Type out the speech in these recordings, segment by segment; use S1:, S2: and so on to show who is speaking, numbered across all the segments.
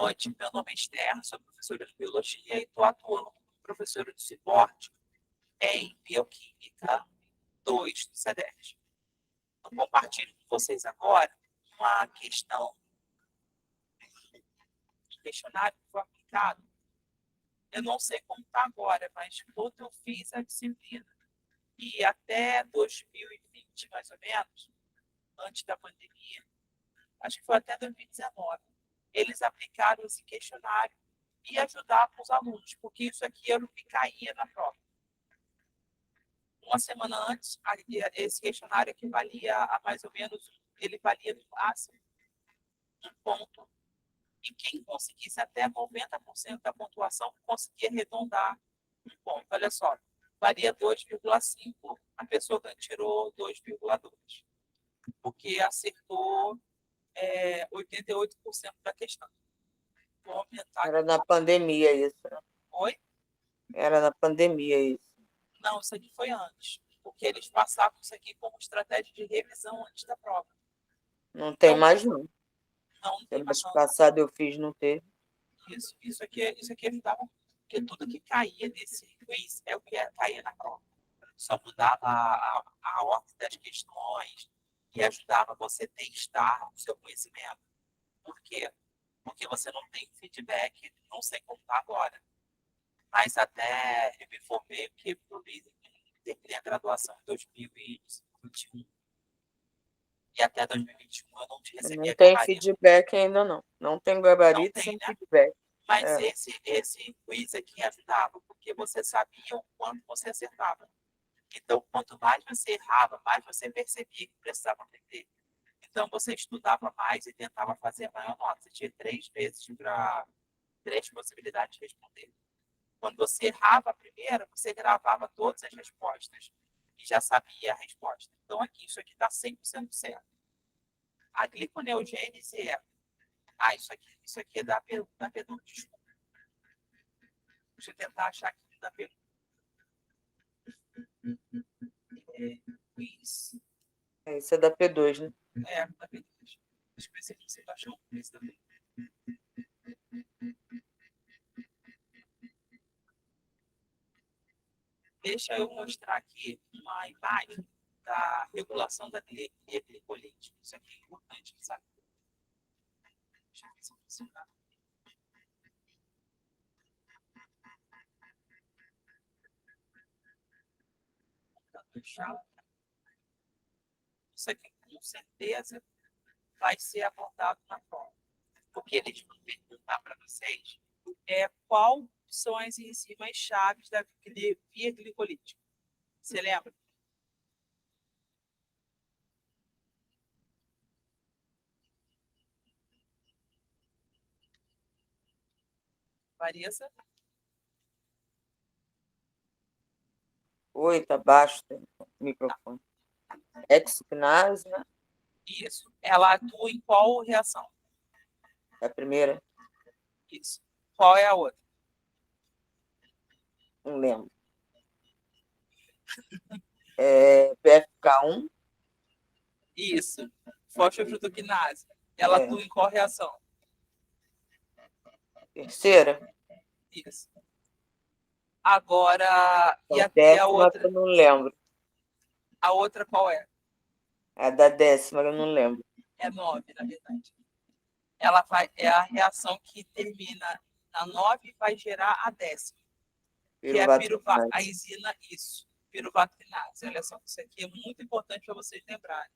S1: noite, meu nome é Esther, sou professora de biologia e estou atuando como professora de suporte em Bioquímica 2 do CEDERJ. Eu compartilho com vocês agora uma questão, um questionário que foi aplicado. Eu não sei como está agora, mas quando eu fiz a disciplina, e até 2020, mais ou menos, antes da pandemia, acho que foi até 2019, eles aplicaram esse questionário e ajudavam os alunos, porque isso aqui era o que caía na prova. Uma semana antes, esse questionário equivalia a mais ou menos, ele valia no máximo um ponto. E quem conseguisse até 90% da pontuação conseguia arredondar um ponto. Olha só, valia 2,5, a pessoa tirou 2,2, porque acertou 88% da questão. Vou aumentar
S2: Era
S1: aqui.
S2: na pandemia isso, né?
S1: Oi?
S2: Era na pandemia isso.
S1: Não, isso aqui foi antes, porque eles passavam isso aqui como estratégia de revisão antes da prova.
S2: Não tem
S1: Então,
S2: mais, não.
S1: não tem mais
S2: Semestre
S1: não.
S2: passado eu fiz, não teve.
S1: Isso aqui ajudava, porque tudo que caía nesse quiz é o que caía na prova. Só mudava a ordem das questões e ajudava você a testar o seu conhecimento. Por quê? Porque você não tem feedback, não sei como está agora. Mas até eu me formei, porque eu terminei a graduação em 2021. E até 2021 eu não
S2: Não
S1: recebia
S2: tem
S1: gabarito.
S2: feedback ainda, não. Não tem
S1: Não
S2: gabarito
S1: tem,
S2: sem
S1: né?
S2: feedback.
S1: Mas
S2: É.
S1: esse quiz aqui ajudava, porque você sabia o quanto você acertava. Então, quanto mais você errava, mais você percebia que precisava aprender. Então, você estudava mais e tentava fazer a maior nota. Você tinha 3 vezes para 3 possibilidades de responder. Quando você errava a primeira, você gravava todas as respostas e já sabia a resposta. Então, aqui, isso aqui está 100% certo. A gliconeogênese é... isso aqui é da P2, desculpa. Deixa eu tentar achar aqui da P2. Quiz.
S2: Isso é da P2, né?
S1: Da P2. Deixa eu ver se você achou um quiz da P2. Deixa eu mostrar aqui uma imagem da regulação da glicolite. Isso aqui é importante, sabe? Deixa eu ver se funciona. Isso aqui, com certeza, vai ser abordado na prova. Porque eles vão perguntar para vocês qual são as enzimas chaves da via glicolítica. Você lembra? Marisa?
S2: Oi, tá baixo o microfone. Hexokinase, né?
S1: Isso. Ela atua em qual reação?
S2: É a primeira?
S1: Isso. Qual é a outra?
S2: Não lembro. É PFK1?
S1: Isso. Fosfofrutoquinase. Ela atua em qual reação?
S2: Terceira?
S1: Isso. Agora,
S2: Então,
S1: e a
S2: décima que
S1: outra?
S2: eu não lembro.
S1: A outra qual é?
S2: A da décima eu não lembro.
S1: É 9, na verdade. É a reação que termina na 9 e vai gerar a 10ª, que é a enzima, isso, piruvactinase. Olha só, isso aqui é muito importante para vocês lembrarem.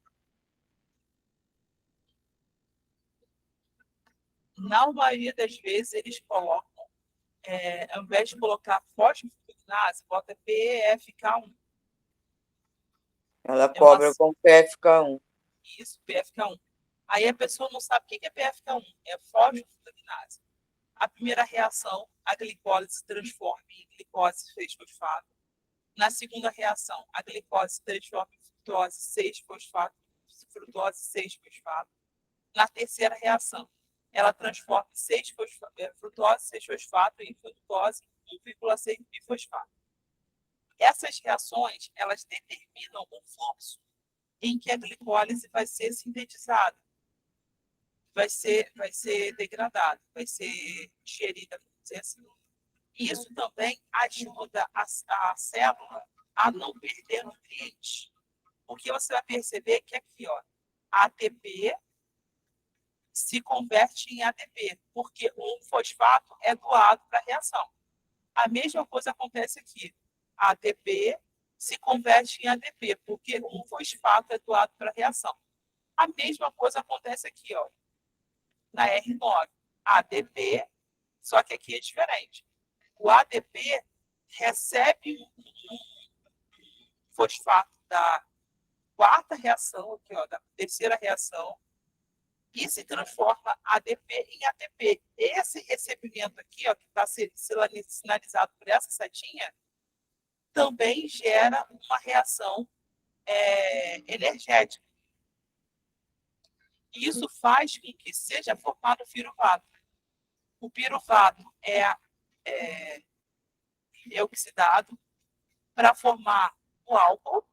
S1: Na maioria das vezes, eles colocam, ao invés de colocar fosfofructinase, bota PFK1.
S2: Ela cobra com PFK1.
S1: Isso, PFK1. Aí a pessoa não sabe o que é PFK1, é fosfofructinase. A primeira reação, a glicose se transforma em glicose 6-fosfato. Na segunda reação, a glicose se transforma em frutose 6-fosfato, frutose 6-fosfato. Na terceira reação, ela transforma frutose 6-fosfato em frutose 1,6-bifosfato. Essas reações, elas determinam o fluxo em que a glicólise vai ser sintetizada. vai ser degradada, vai ser digerida, vamos dizer assim. Isso também ajuda a célula a não perder nutrientes. Porque você vai perceber que aqui, ó, ATP se converte em ADP, porque um fosfato é doado para a reação. A mesma coisa acontece aqui. A ATP se converte em ADP, porque um fosfato é doado para a reação. A mesma coisa acontece aqui, ó, na R9. ADP, só que aqui é diferente. O ADP recebe um fosfato da quarta reação, aqui, ó, da terceira reação, e se transforma ADP em ATP. Esse recebimento aqui, ó, que está sinalizado por essa setinha, também gera uma reação energética. Isso faz com que seja formado o piruvato. O piruvato é oxidado para formar o álcool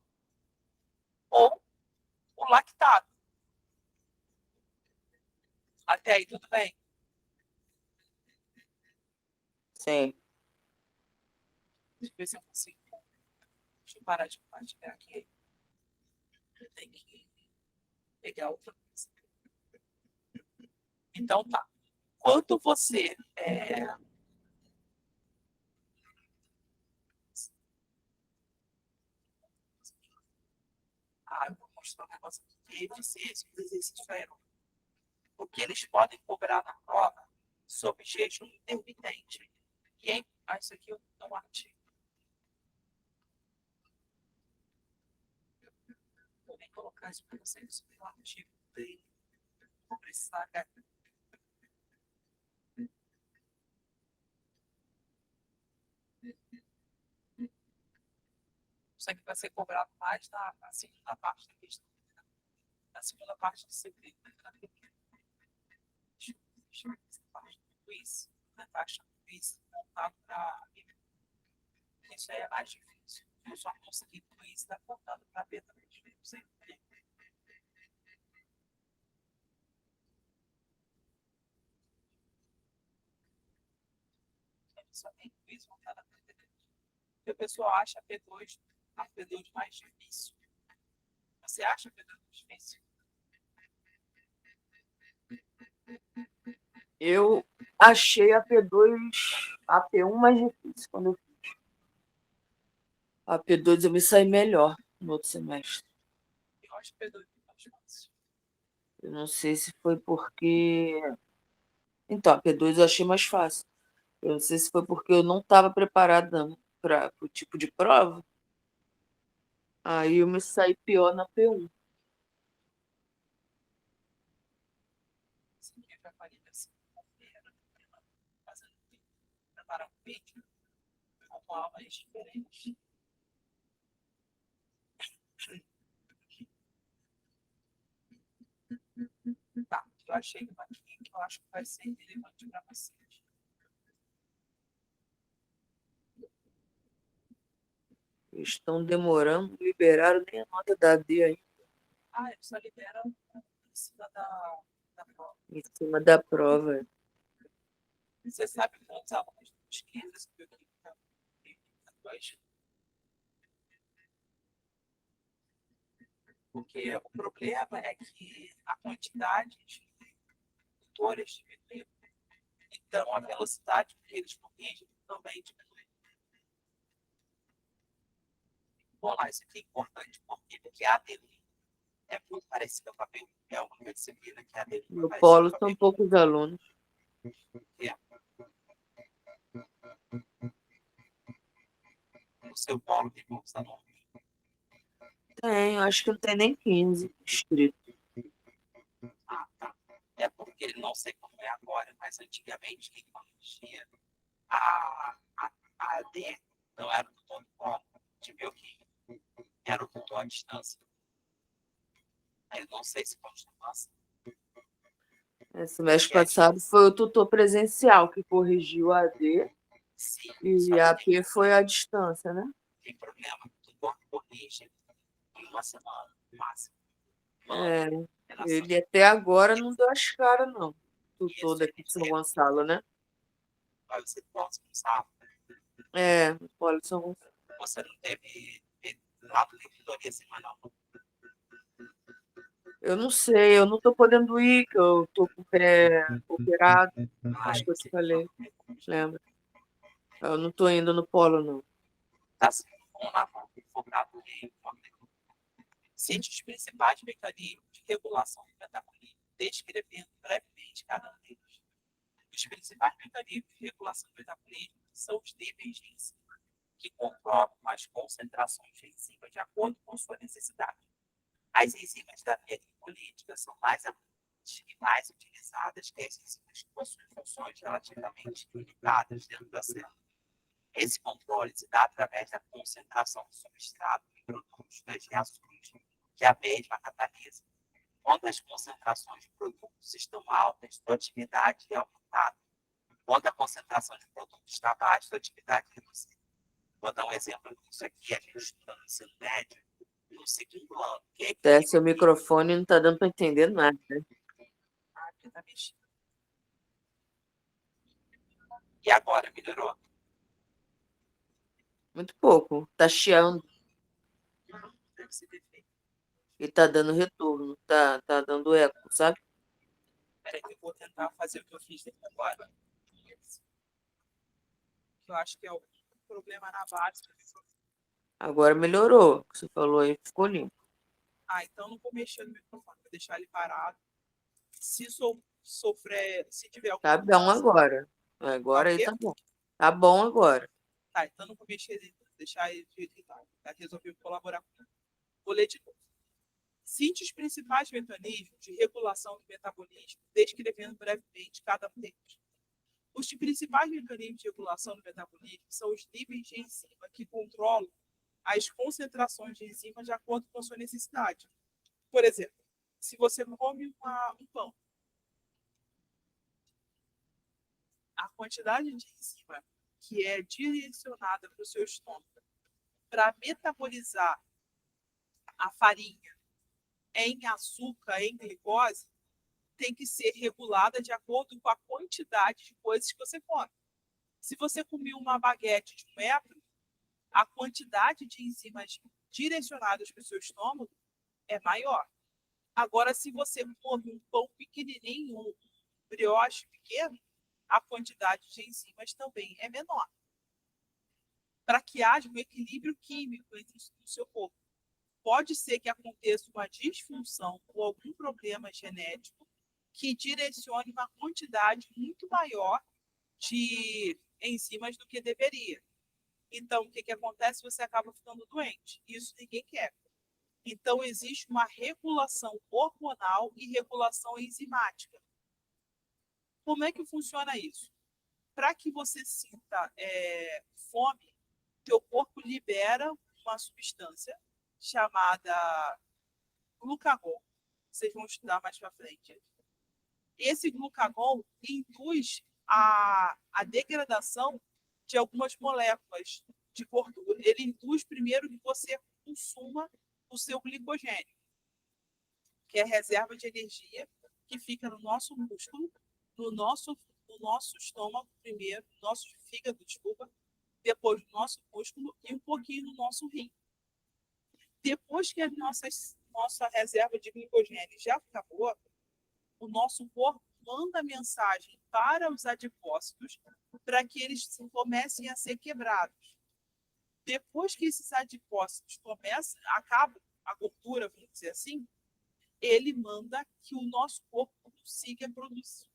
S1: ou o lactato. Até aí, tudo bem?
S2: Sim.
S1: Deixa eu ver se eu consigo. Deixa eu parar de compartilhar aqui. Eu tenho que pegar outra coisa. Então, tá. Quanto você eu vou mostrar um negócio aqui que é eficiência dos exercícios aeróbicos. Porque eles podem cobrar na prova sob jejum intermitente. Isso aqui eu não artigo. Vou nem colocar isso para vocês. Isso é um artigo. Vou precisar. Isso aqui vai ser cobrado mais na segunda parte da questão. Na segunda parte do segredo. Deixa eu ver essa parte do quiz. Na taxa do quiz voltado para. Isso aí é mais difícil. Eu só consegui quiz da voltado para a beta. Só tem quiz voltado para a P2. E o pessoal acha a P2 mais difícil. Você acha a P2 mais difícil?
S2: Eu achei a P1 mais difícil quando eu fiz. A P2 eu me saí melhor no outro semestre.
S1: Eu acho a P2 mais fácil.
S2: Eu não sei se foi porque. Então, a P2 eu achei mais fácil. Eu não sei se foi porque eu não estava preparada para o tipo de prova. Aí eu me saí pior na P1.
S1: Assim, eu já faria assim, fazendo preparar um vídeo com aulas diferentes. Tá, eu achei uma aqui que eu acho que vai ser relevante para vocês.
S2: Eles estão demorando, não liberaram nem a nota da D aí,
S1: Eles só liberam em cima da prova.
S2: em cima da prova.
S1: Você sabe quantos alunos de pesquisa que eu hoje? Porque o problema é que a quantidade de tutores diminuiu. Então, a velocidade que eles corrigem também diminui. Bom, lá, isso aqui é importante. Por quê? Porque a ADL é muito parecida com a B1. É uma disciplina que a ADL é
S2: No
S1: parecida
S2: polo
S1: com a
S2: são
S1: B1.
S2: poucos alunos.
S1: No seu polo tem poucos alunos.
S2: Tem, acho que não tem nem 15 inscritos.
S1: Tá. É porque não sei como é agora, mas antigamente quem corrigia a AD não era o tutor do polo de bioquímica, era o tutor à distância. Eu não sei se continua assim.
S2: Esse mês passado foi o tutor presencial que corrigiu a AD
S1: Sim,
S2: e a AP foi à distância, né?
S1: Tem problema, o tutor corrige em uma semana, no máximo.
S2: É,
S1: Relação
S2: Ele até agora não deu as caras, não. Tutor
S1: isso,
S2: daqui de São Gonçalo, né?
S1: aí você possa usar.
S2: É, olha, São Gonçalo.
S1: Você não teve lá no Diretoria Semanal.
S2: Eu não sei, eu não tô podendo ir, que eu tô com o pé operado. Acho
S1: Ai,
S2: que eu te falei, lembra? Eu não tô indo no polo, não.
S1: está sendo bom lá focado em ciente os principais mecanismos de regulação do metabolismo, descrevendo brevemente cada um deles. Os principais mecanismos de regulação do metabolismo são os níveis de enzima, que controlam as concentrações de enzima de acordo com sua necessidade. As enzimas da via lipolítica são mais e mais utilizadas que as enzimas que possuem funções relativamente limitadas dentro da célula. Esse controle se dá através da concentração do substrato em produtos das reações que a mesma catalisa. Quando as concentrações de produtos estão altas, sua atividade é aumentada. Quando a concentração de produtos está baixa, sua atividade é reduzida. Vou dar um exemplo disso aqui, a gente estuda no ensino médio, no segundo ano. Que é
S2: Até
S1: equilíbrio
S2: seu microfone não tá dando para entender nada, né?
S1: químico da mexida. E agora, melhorou?
S2: Muito pouco. Tá chiando
S1: Deve ser defeito.
S2: e tá dando retorno, tá dando eco, sabe?
S1: Peraí, eu vou tentar fazer o que eu fiz agora. Que eu acho que é o problema na base.
S2: Agora melhorou. O que você falou aí ficou limpo.
S1: Ah, então não vou mexer no microfone, vou deixar ele parado. Se sofrer, se tiver
S2: Tá
S1: alguma
S2: bom
S1: mudança,
S2: agora.
S1: tá
S2: Agora aí
S1: ok?
S2: tá bom. Tá bom agora.
S1: Tá, então não vou mexer ele, deixar ele de jeito que tá. Tá, resolveu colaborar comigo. Vou ler de novo. Cite os principais mecanismos de regulação do metabolismo, descrevendo brevemente cada um deles. Os principais mecanismos de regulação do metabolismo são os níveis de enzima que controlam as concentrações de enzima de acordo com a sua necessidade. Por exemplo, se você come um pão, a quantidade de enzima que é direcionada para o seu estômago para metabolizar a farinha em açúcar, em glicose, tem que ser regulada de acordo com a quantidade de coisas que você come. Se você comer uma baguete de 1 metro, a quantidade de enzimas direcionadas para o seu estômago é maior. Agora, se você come um pão pequenininho, um brioche pequeno, a quantidade de enzimas também é menor. Para que haja um equilíbrio químico entre o seu corpo. Pode ser que aconteça uma disfunção ou algum problema genético que direcione uma quantidade muito maior de enzimas do que deveria. Então, o que, que acontece? Você acaba ficando doente. Isso ninguém quer. Então, existe uma regulação hormonal e regulação enzimática. Como é que funciona isso? Para que você sinta fome, teu corpo libera uma substância chamada glucagon. Vocês vão estudar mais para frente. Esse glucagon induz a degradação de algumas moléculas de gordura. Ele induz primeiro que você consuma o seu glicogênio, que é a reserva de energia que fica no nosso músculo, no nosso estômago primeiro, no nosso fígado, desculpa, depois no nosso músculo e um pouquinho no nosso rim. Depois que a nossa reserva de glicogênio já acabou, o nosso corpo manda mensagem para os adipócitos para que eles comecem a ser quebrados. Depois que esses adipócitos acabam a gordura, vamos dizer assim, ele manda que o nosso corpo consiga produzir,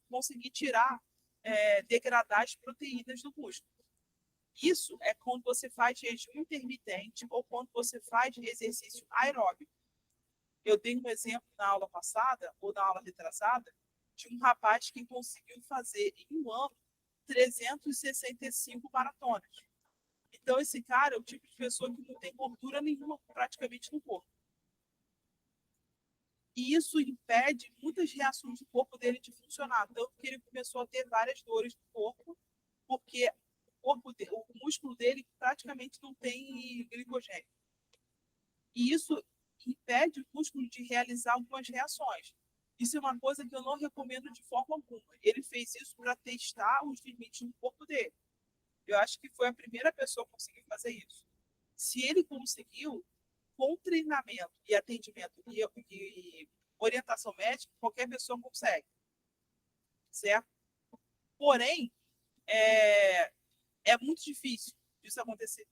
S1: conseguir tirar, degradar as proteínas do músculo. Isso é quando você faz jejum intermitente ou quando você faz exercício aeróbico. Eu dei um exemplo na aula passada, ou na aula retrasada, de um rapaz que conseguiu fazer em um ano 365 maratonas. Então, esse cara é o tipo de pessoa que não tem gordura nenhuma praticamente no corpo. E isso impede muitas reações do corpo dele de funcionar. Tanto que ele começou a ter várias dores no corpo, porque o músculo dele praticamente não tem glicogênio. E impede o músculo de realizar algumas reações. Isso é uma coisa que eu não recomendo de forma alguma. Ele fez isso para testar os limites do corpo dele. Eu acho que foi a primeira pessoa a conseguir fazer isso. Se ele conseguiu, com treinamento e atendimento e orientação médica, qualquer pessoa consegue, certo? Porém, é, é muito difícil isso acontecer,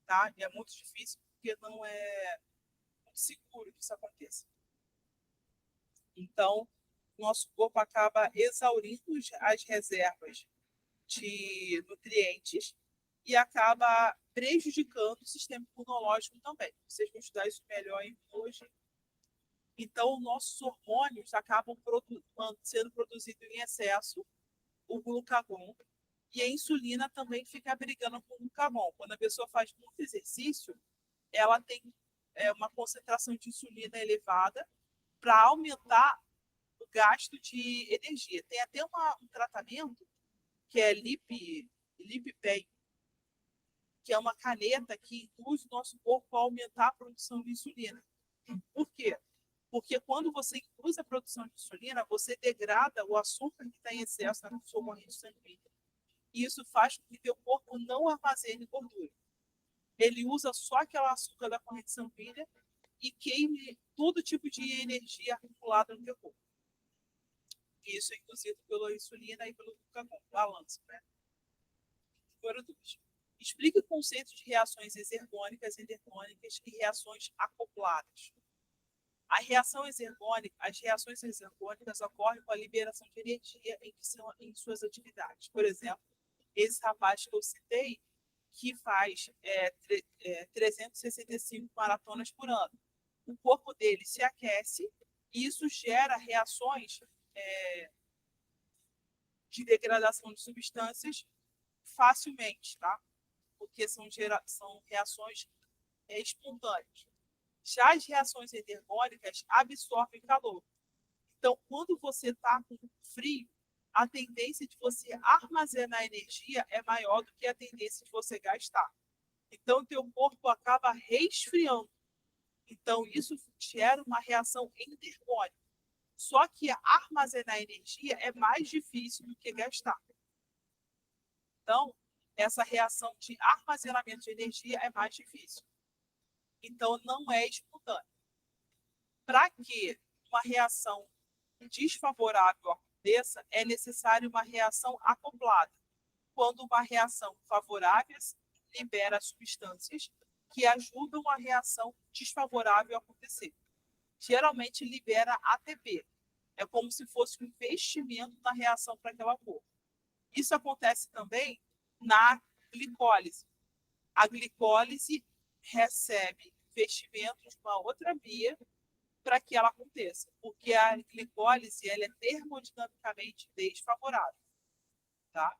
S1: tá? É muito difícil porque não é muito seguro que isso aconteça. Então, nosso corpo acaba exaurindo as reservas de nutrientes e acaba prejudicando o sistema imunológico também. Vocês vão estudar isso melhor hoje. Então, nossos hormônios acabam sendo produzidos em excesso, o glucagon, e a insulina também fica brigando com o glucagon. Quando a pessoa faz muito exercício, ela tem uma concentração de insulina elevada para aumentar o gasto de energia. Tem até um tratamento que é LipPen, que é uma caneta que induz o nosso corpo a aumentar a produção de insulina. Por quê? Porque quando você induz a produção de insulina, você degrada o açúcar que está em excesso na sua corrente sanguínea. E isso faz com que o corpo não armazene gordura. Ele usa só aquela açúcar da corrente sanguínea e queime todo tipo de energia acumulada no teu corpo. Isso é induzido pela insulina e pelo glucagon, balanço, né? Número 2. Explique o conceito de reações exergônicas, endergônicas e reações acopladas. As reações exergônicas ocorrem com a liberação de energia em suas atividades. Por exemplo, esse rapaz que eu citei, que faz 365 maratonas por ano. O corpo dele se aquece e isso gera reações de degradação de substâncias facilmente, tá? Porque são reações espontâneas. Já as reações endergônicas absorvem calor. Então, quando você está com frio, a tendência de você armazenar energia é maior do que a tendência de você gastar. Então, o teu corpo acaba resfriando. Então, isso gera uma reação endergônica. Só que armazenar energia é mais difícil do que gastar. Então, essa reação de armazenamento de energia é mais difícil. Então, não é espontâneo. Para que uma reação desfavorável aconteça, é necessário uma reação acoplada. Quando uma reação favorável libera substâncias que ajudam a reação desfavorável a acontecer. Geralmente libera ATP. É como se fosse um investimento na reação para aquela cor. Isso acontece também na glicólise. A glicólise recebe investimento de uma outra via para que ela aconteça, porque a glicólise ela é termodinamicamente desfavorável. Tá?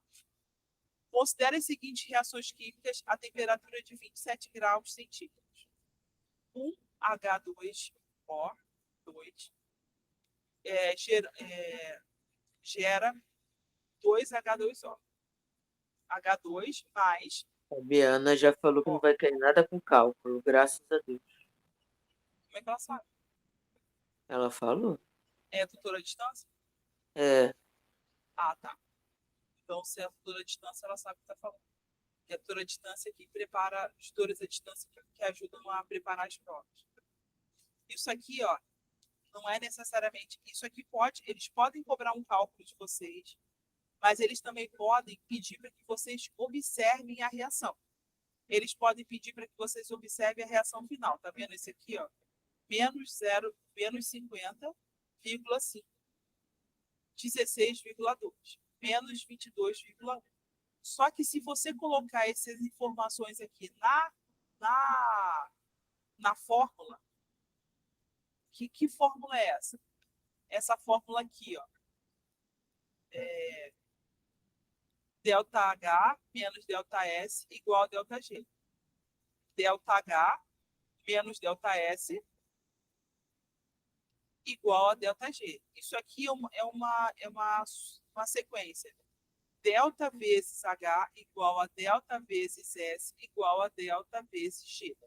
S1: Considere as seguintes reações químicas a temperatura de 27 graus centígrados. 1H2O2 gera 2H2O. H2 mais.
S2: A Biana já falou que não vai cair nada com cálculo, graças a Deus.
S1: Como é que ela sabe?
S2: Ela falou?
S1: É a tutora à distância?
S2: É.
S1: Ah, tá. Então, se é a tutora à distância, ela sabe o que está falando. E a tutora à distância que prepara, os tutores à distância que ajudam a preparar as provas. Isso aqui, ó, não é necessariamente. Isso aqui eles podem cobrar um cálculo de vocês, mas eles também podem pedir para que vocês observem a reação. Eles podem pedir para que vocês observem a reação final. Tá vendo esse aqui, ó? Menos 50,5. 16,2. Menos 22,1. Só que se você colocar essas informações aqui na fórmula, que fórmula é essa? Essa fórmula aqui, ó. Delta H menos delta S igual a delta G. Delta H menos delta S igual a delta G. Isso aqui é uma sequência. Delta vezes H igual a delta vezes S igual a delta vezes G.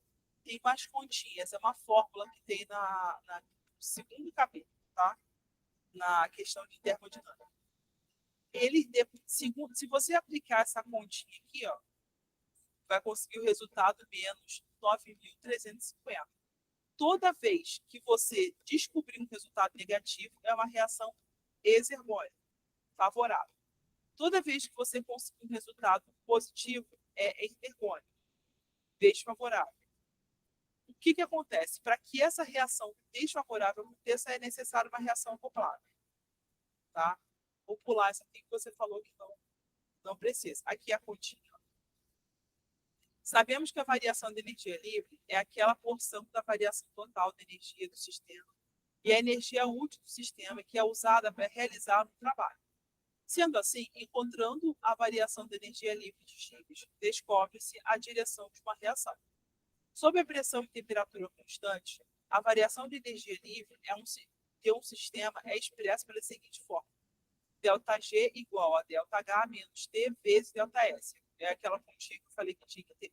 S1: tem mais continhas, é uma fórmula que tem no segundo capítulo, tá? Na questão de termodinâmica. Se você aplicar essa continha aqui, ó, vai conseguir o resultado menos 9.350. Toda vez que você descobrir um resultado negativo, é uma reação exergônica, favorável. Toda vez que você conseguir um resultado positivo, é ergônico, desfavorável. O que acontece? Para que essa reação desfavorável aconteça, é necessário uma reação acoplada. Tá? Vou pular essa aqui que você falou que não precisa. Aqui é a continha. Sabemos que a variação de energia livre é aquela porção da variação total de energia do sistema e a energia útil do sistema que é usada para realizar o trabalho. Sendo assim, encontrando a variação de energia livre de Gibbs, descobre-se a direção de uma reação. Sob a pressão e temperatura constantes, a variação de energia livre de um sistema é expressa pela seguinte forma: ΔG igual a ΔH menos T vezes ΔS. É aquela continha que eu falei que tinha que ter.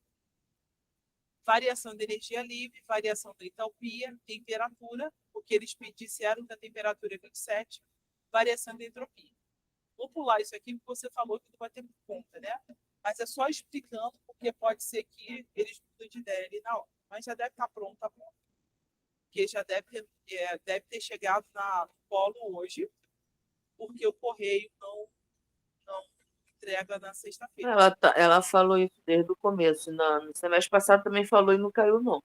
S1: Variação de energia livre, variação da entalpia, temperatura, porque eles disseram que a temperatura é 27, variação da entropia. Vou pular isso aqui porque você falou que não vai ter conta, né? Mas é só explicando, porque pode ser que eles mudem de ideia ali na hora. Mas já deve estar pronto a conta. Porque já deve ter chegado no polo hoje, porque o correio não entrega na sexta-feira.
S2: Ela falou isso desde o começo. No semestre passado também falou e não caiu, não.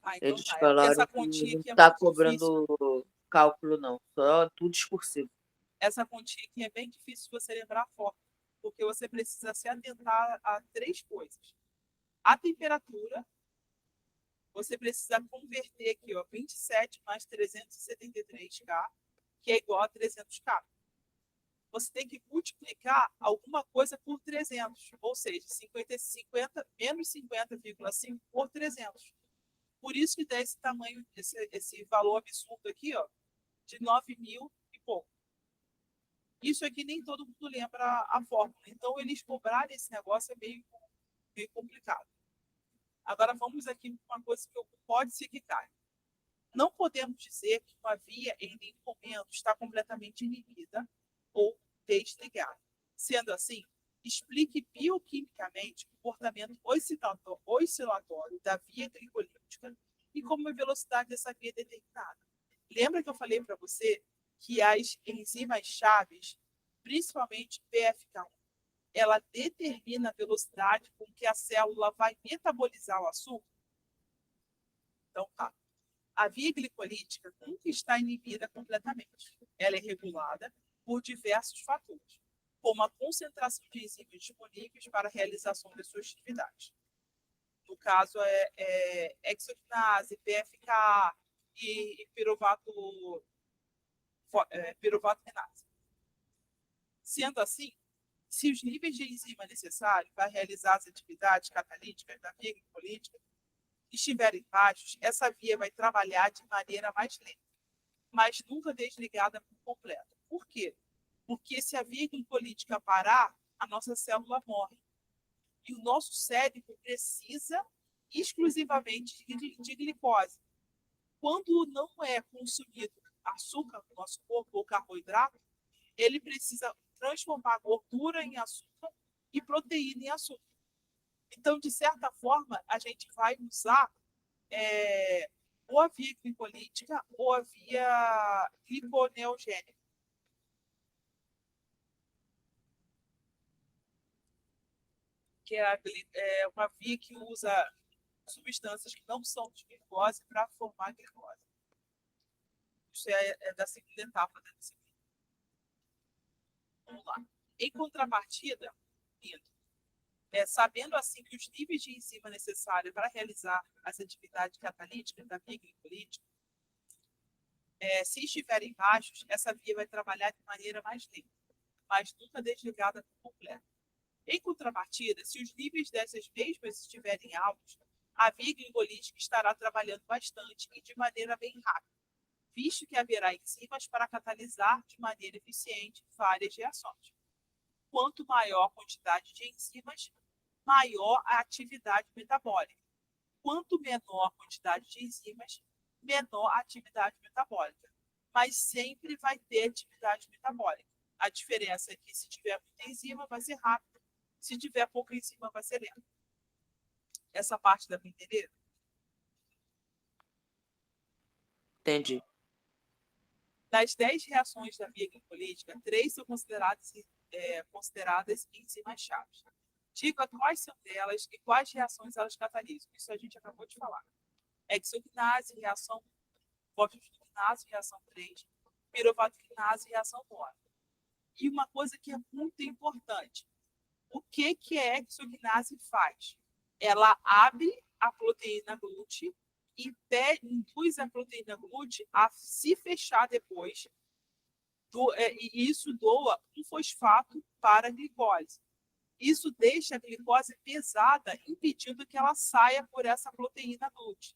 S1: Ah, então
S2: Eles
S1: tá. É porque essa
S2: falaram que
S1: continha
S2: não
S1: aqui é
S2: está
S1: muito difícil.
S2: cobrando cálculo, não. Só tudo discursivo.
S1: Essa continha aqui é bem difícil você lembrar a forma, porque você precisa se atentar a três coisas. A temperatura, você precisa converter aqui, ó, 27 mais 373K, que é igual a 300K. Você tem que multiplicar alguma coisa por 300, ou seja, 50, menos 50,5 por 300. Por isso que dá esse tamanho, esse valor absurdo aqui, ó, de 9 mil e pouco. Isso aqui nem todo mundo lembra a fórmula. Então, eles cobrarem esse negócio é meio complicado. Agora, vamos aqui para uma coisa que pode ser que caia. Não podemos dizer que uma via em nenhum momento está completamente inibida ou desligada. Sendo assim, explique bioquimicamente o comportamento oscilatório da via glicolítica e como a velocidade dessa via é determinada. Lembra que eu falei para você que as enzimas chaves, principalmente PFK1, ela determina a velocidade com que a célula vai metabolizar o açúcar? Então, tá. A via glicolítica nunca está inibida completamente. Ela é regulada por diversos fatores, como a concentração de enzimas disponíveis para a realização de suas atividades. No caso, hexoquinase, PFK e piruvato renase. Sendo assim, se os níveis de enzima necessários para realizar as atividades catalíticas da via glicolítica estiverem baixos, essa via vai trabalhar de maneira mais lenta, mas nunca desligada por completo. Por quê? Porque se a via glicolítica parar, a nossa célula morre. E o nosso cérebro precisa exclusivamente de glicose. Quando não é consumido açúcar no nosso corpo ou carboidrato, ele precisa transformar gordura em açúcar e proteína em açúcar. Então, de certa forma, a gente vai usar ou a via glicolítica ou a via gliconeogênica. Que é uma via que usa substâncias que não são de glicose para formar glicose. Isso é da segunda etapa da disciplina. Vamos lá. Em contrapartida, sabendo assim que os níveis de enzima necessários para realizar as atividades catalíticas da via glicolítica, se estiverem baixos, essa via vai trabalhar de maneira mais lenta, mas nunca desligada por completo. Em contrapartida, se os níveis dessas mesmas estiverem altos, a via glicolítica estará trabalhando bastante e de maneira bem rápida, visto que haverá enzimas para catalisar de maneira eficiente várias reações. Quanto maior a quantidade de enzimas, maior a atividade metabólica. quanto menor a quantidade de enzimas, menor a atividade metabólica. Mas sempre vai ter atividade metabólica. A diferença é que se tiver muita enzima, vai ser rápido. Se tiver pouca enzima, vai ser lento. Essa parte dá para entender?
S2: Entendi.
S1: Das 10 reações da via glicolítica, 3 são consideradas enzimas-chave. Diga quais são delas e quais reações elas catalisam. Isso a gente acabou de falar. Hexoquinase, reação 1, fosfodiesterase, reação 3, piruvato-quinase, reação 9. E uma coisa que é muito importante. O que a hexoquinase faz? Ela abre a proteína glúten e induz a proteína glúten a se fechar depois. E isso doa um fosfato para a glicose. Isso deixa a glicose pesada, impedindo que ela saia por essa proteína glúten.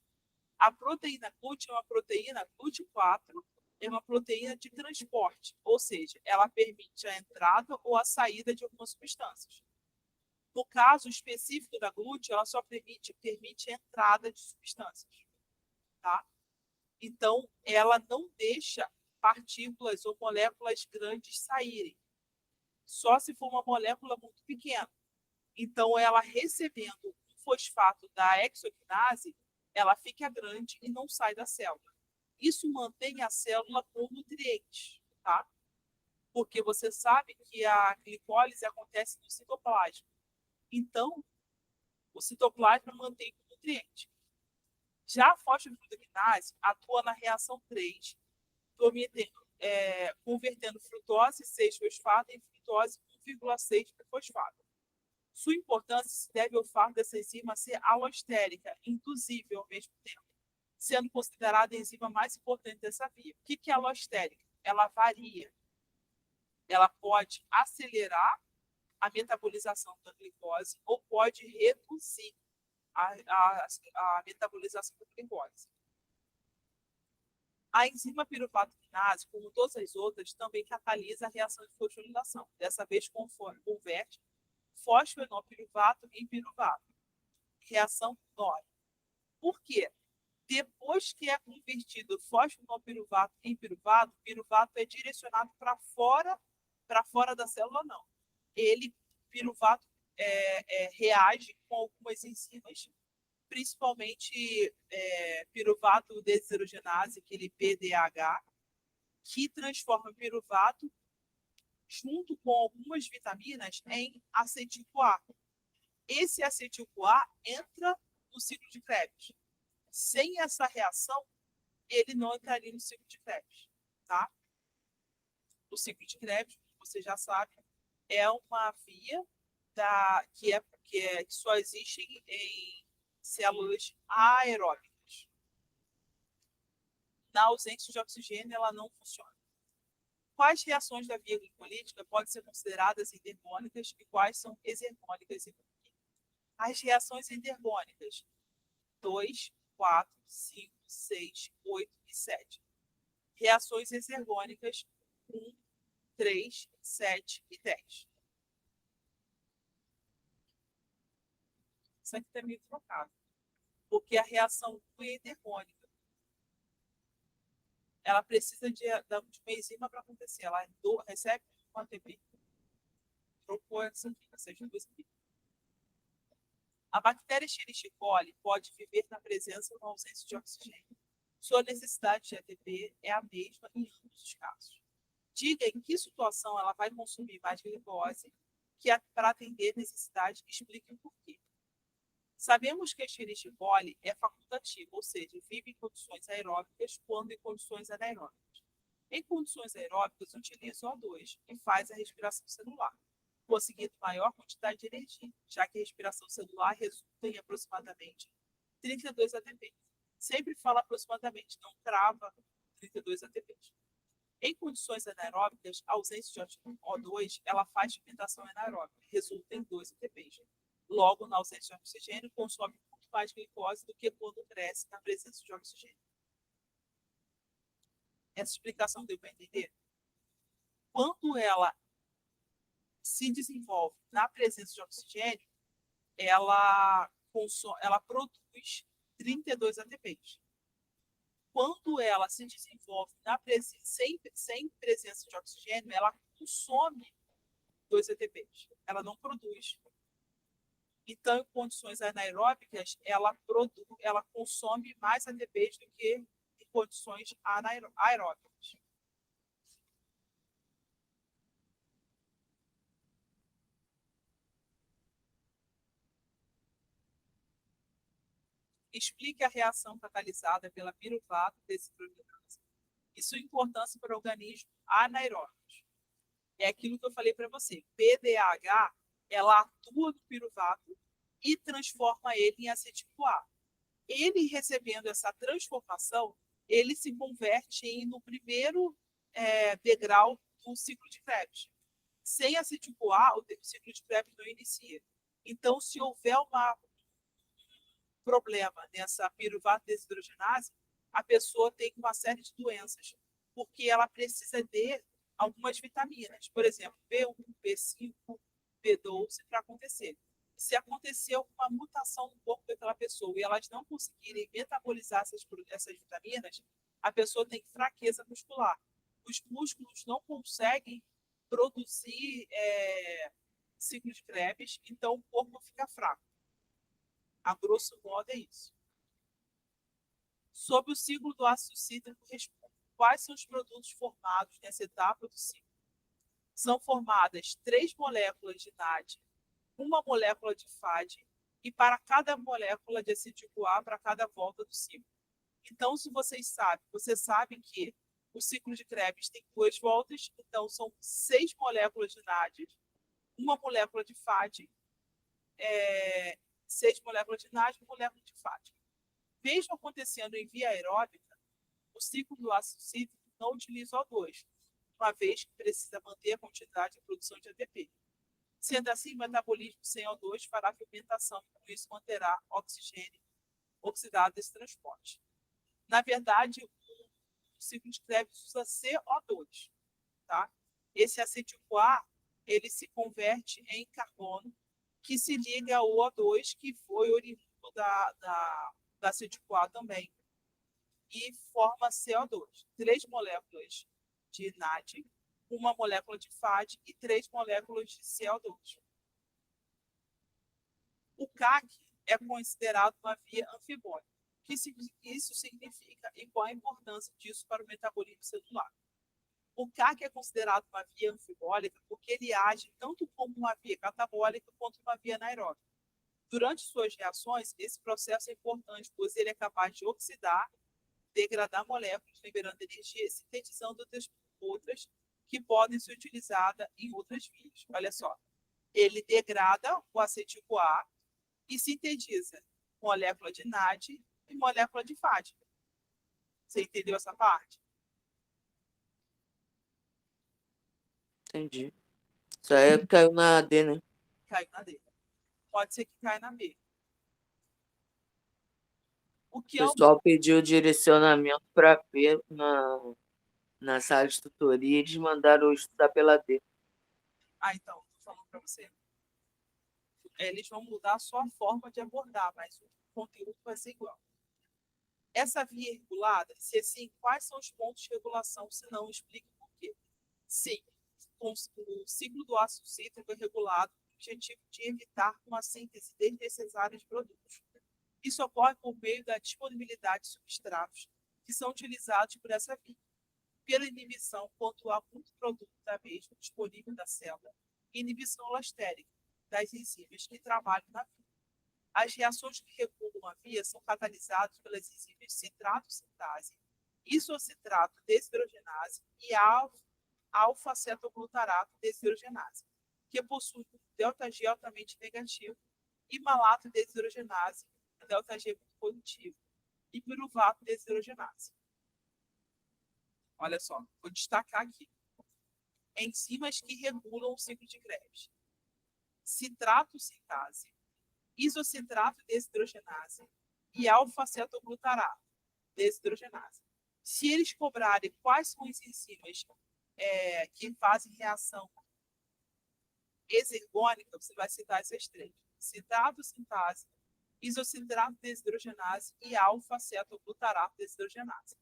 S1: A proteína glúten é uma proteína GLUT4, é uma proteína de transporte, ou seja, ela permite a entrada ou a saída de algumas substâncias. No caso específico da glúten, ela só permite a entrada de substâncias. Tá? Então, ela não deixa partículas ou moléculas grandes saírem. Só se for uma molécula muito pequena. Então, ela recebendo o fosfato da hexoquinase, ela fica grande e não sai da célula. Isso mantém a célula com nutrientes, tá? Porque você sabe que a glicólise acontece no citoplasma. Então, o citoplasma mantém o nutriente. Já a fosfodiesterase atua na reação 3, convertendo frutose 6-fosfato em frutose 1,6-fosfato. Sua importância se deve ao fato dessa enzima ser alostérica, induzível ao mesmo tempo, sendo considerada a enzima mais importante dessa via. O que é alostérica? Ela varia. Ela pode acelerar a metabolização da glicose ou pode reduzir a metabolização da glicose. A enzima piruvato-quinase, como todas as outras, também catalisa a reação de fosforilação. Dessa vez, converte fosfenolpiruvato em piruvato. Reação 9. Por quê? Depois que é convertido fosfenolpiruvato em piruvato, o piruvato é direcionado para fora da célula, não. Piruvato reage com algumas enzimas, principalmente piruvato deshidrogenase, aquele PDH, que transforma o piruvato junto com algumas vitaminas em acetil-CoA. Esse acetil-CoA entra no ciclo de Krebs. Sem essa reação, ele não entraria no ciclo de Krebs, tá? O ciclo de Krebs, você já sabe, é uma via que só existe em células aeróbicas. Na ausência de oxigênio, ela não funciona. Quais reações da via glicolítica podem ser consideradas endergônicas e quais são exergônicas? As reações endergônicas: 2, 4, 5, 6, 8 e 7. Reações exergônicas: 1, 3, 7 e 10. Isso aqui está meio trocado. Porque a reação 1 é endergônica. Ela precisa de uma enzima para acontecer. Ela recebe um ATP. Trocou essa aqui, seja duas aqui. A bactéria Escherichia coli pode viver na presença ou na ausência de oxigênio. Sua necessidade de ATP é a mesma em ambos os casos. Diga em que situação ela vai consumir mais glicose para atender necessidade e explique o porquê. Sabemos que a Escherichia coli é facultativa, ou seja, vive em condições aeróbicas quando em condições anaeróbicas. Em condições aeróbicas, utiliza o O2 e faz a respiração celular, conseguindo maior quantidade de energia, já que a respiração celular resulta em aproximadamente 32 ATP. Sempre fala aproximadamente, não crava 32 ATP. Em condições anaeróbicas, a ausência de O2 ela faz fermentação anaeróbica, resulta em 2 ATP. Logo, na ausência de oxigênio, consome muito mais glicose do que quando cresce na presença de oxigênio. Essa explicação deu para entender? Quando ela se desenvolve na presença de oxigênio, ela produz 32 ATPs. Quando ela se desenvolve sem presença de oxigênio, ela consome 2 ATPs. Ela não produz. Então, em condições anaeróbicas, ela consome mais ATPs do que em condições aeróbicas. Explique a reação catalisada pela piruvato desidrogenase e sua importância para organismos anaeróbicos. É aquilo que eu falei para você. PDAH, ela atua no piruvato e transforma ele em acetil-CoA. Ele recebendo essa transformação, ele se converte no primeiro degrau do ciclo de Krebs. Sem acetil-CoA, o ciclo de Krebs não inicia. Então, se houver um problema nessa piruvato desidrogenase, a pessoa tem uma série de doenças, porque ela precisa de algumas vitaminas, por exemplo, B1, B5, B12, para acontecer. Se acontecer alguma mutação no corpo daquela pessoa e elas não conseguirem metabolizar essas vitaminas, a pessoa tem fraqueza muscular. Os músculos não conseguem produzir ciclo de Krebs, então o corpo fica fraco. A grosso modo é isso. Sobre o ciclo do ácido cítrico, quais são os produtos formados nessa etapa do ciclo? São formadas 3 moléculas de NAD, uma molécula de FAD, e para cada molécula de acetil-CoA para cada volta do ciclo. Então, se você sabe que o ciclo de Krebs tem 2 voltas, então são 6 moléculas de NAD, uma molécula de FAD, 6 moléculas de NAD e uma molécula de FAD. Mesmo acontecendo em via aeróbica, o ciclo do ácido cítrico não utiliza O2, uma vez que precisa manter a quantidade de produção de ATP. Sendo assim, o metabolismo sem O2 fará fermentação e, com isso, manterá oxigênio oxidado desse transporte. Na verdade, o ciclo de Krebs usa CO2. Tá? Esse acetil-CoA ele se converte em carbono, que se liga ao O2, que foi oriundo da acetil-CoA também, e forma CO2. 3 moléculas de NAD, uma molécula de FAD e 3 moléculas de CO2. O CAC é considerado uma via anfibólica. O que isso significa e qual a importância disso para o metabolismo celular? O CAC é considerado uma via anfibólica porque ele age tanto como uma via catabólica quanto uma via anaeróbica. Durante suas reações, esse processo é importante, pois ele é capaz de oxidar, degradar moléculas, liberando energia e sintetizando outras que podem ser utilizadas em outras vias. Olha só, ele degrada o acetil-CoA e sintetiza molécula de NAD e molécula de FAD. Você entendeu essa parte?
S2: Entendi. Isso aí caiu na D, né?
S1: Caiu na D. Pode ser que caia na B. O
S2: O
S1: que é o...
S2: pessoal pediu direcionamento para B na sala de tutoria e eles mandaram eu estudar pela D.
S1: Ah, então, estou falando para você. Eles vão mudar só a forma de abordar, mas o conteúdo vai ser igual. Essa via regulada, se sim, quais são os pontos de regulação, se não, explique por quê. Sim, o ciclo do ácido cítrico é regulado com o objetivo de evitar uma síntese desnecessária de produtos. Isso ocorre por meio da disponibilidade de substratos que são utilizados por essa via, pela inibição quanto há muito produto da mesma disponível da célula, e inibição alostérica das enzimas que trabalham na via. As reações que regulam a via são catalisadas pelas enzimas citrato-sintase, isocitrato desidrogenase e alfa-cetoglutarato desidrogenase, que possuem um ΔG altamente negativo, e malato desidrogenase, ΔG muito positivo, e piruvato desidrogenase. Olha só, vou destacar aqui. Enzimas que regulam o ciclo de Krebs. Citrato-sintase, isocitrato desidrogenase e alfa-cetoglutarato desidrogenase. Se eles cobrarem quais são as enzimas que fazem reação exergônica, você vai citar essas 3. Citrato-sintase, isocitrato desidrogenase e alfa-cetoglutarato desidrogenase.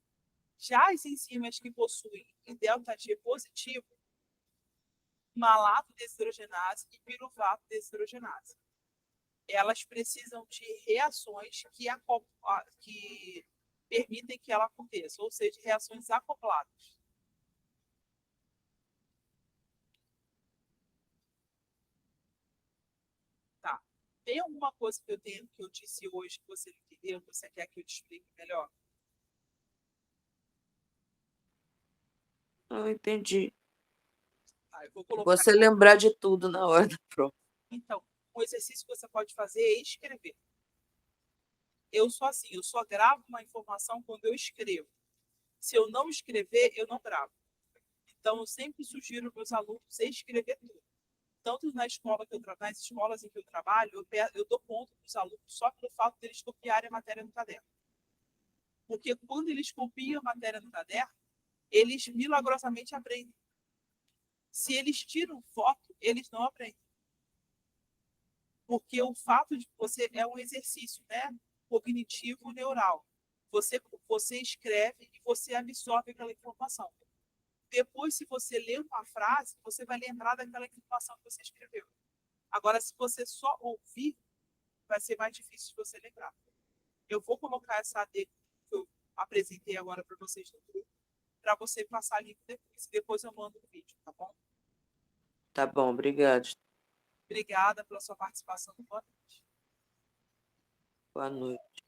S1: Já as enzimas que possuem delta G positivo, malato desidrogenase e piruvato desidrogenase. Elas precisam de reações que permitem que ela aconteça, ou seja, reações acopladas. Tá. Tem alguma coisa que eu disse hoje que você não entendeu, que você quer que eu te explique melhor?
S2: Não entendi.
S1: Tá, eu vou colocar
S2: Você lembrar de tudo na hora da prova.
S1: Então, o exercício que você pode fazer é escrever. Eu sou assim, eu só gravo uma informação quando eu escrevo. Se eu não escrever, eu não gravo. Então, eu sempre sugiro meus alunos escrever tudo. Tanto na escola que nas escolas em que eu trabalho, eu dou ponto para os alunos só pelo fato deles copiarem a matéria no caderno. Porque quando eles copiam a matéria no caderno, eles milagrosamente aprendem. Se eles tiram foto, eles não aprendem. Porque o fato de você é um exercício, né, cognitivo neural. Você escreve e você absorve aquela informação. Depois, se você ler uma frase, você vai lembrar daquela informação que você escreveu. Agora, se você só ouvir, vai ser mais difícil de você lembrar. Eu vou colocar essa AD que eu apresentei agora para vocês no grupo, para você passar ali depois. Depois eu mando o vídeo, tá bom?
S2: Tá bom, obrigado.
S1: Obrigada pela sua participação. Boa noite.
S2: Boa noite.